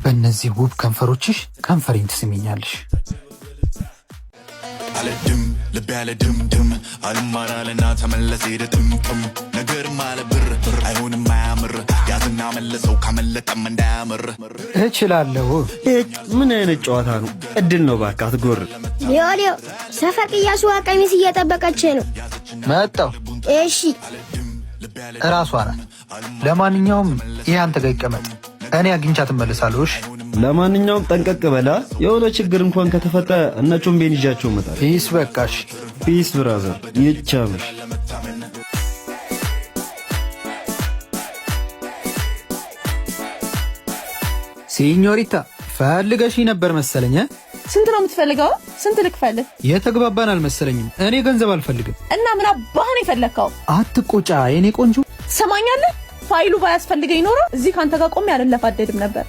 በእነዚህ ውብ ከንፈሮችሽ ከንፈሬን ትስሚኛለሽ። አለድም ልብ ያለ ድምድም አልማራልና ተመለሰ ሄደጥምጥም ነገር ማለ ብር አይሆንም አያምር ያዝና መለሰው ካመለጠም እንዳያምር እችላለሁ። ምን አይነት ጨዋታ ነው? እድል ነው ባካ አትጎር። ሊዮ ሰፈር ቅያሱ ቀሚስ እየጠበቀች ነው። መጣው። እሺ እራሷ ናት። ለማንኛውም ይሄ አንተ ጋር ይቀመጥ፣ እኔ አግኝቻት እመለሳለሁ። እሺ ለማንኛውም ጠንቀቅ በላ። የሆነ ችግር እንኳን ከተፈጠረ እነ ጩምቤን ይዣቸው እመጣለሁ። ፒስ በቃሽ። ፒስ ብራዘር ይቻምሽ። ሲኞሪታ ፈልገሽ ነበር መሰለኝ። ስንት ነው የምትፈልገው? ስንት ልክፈልህ? የተግባባን አልመሰለኝም። እኔ ገንዘብ አልፈልግም። እና ምን አባህን የፈለግከው? አትቆጫ የኔ ቆንጆ። ሰማኛለህ? ፋይሉ ባያስፈልገኝ ኖሮ እዚህ ካንተ ጋር ቆሜ አልለፋደድም ነበር።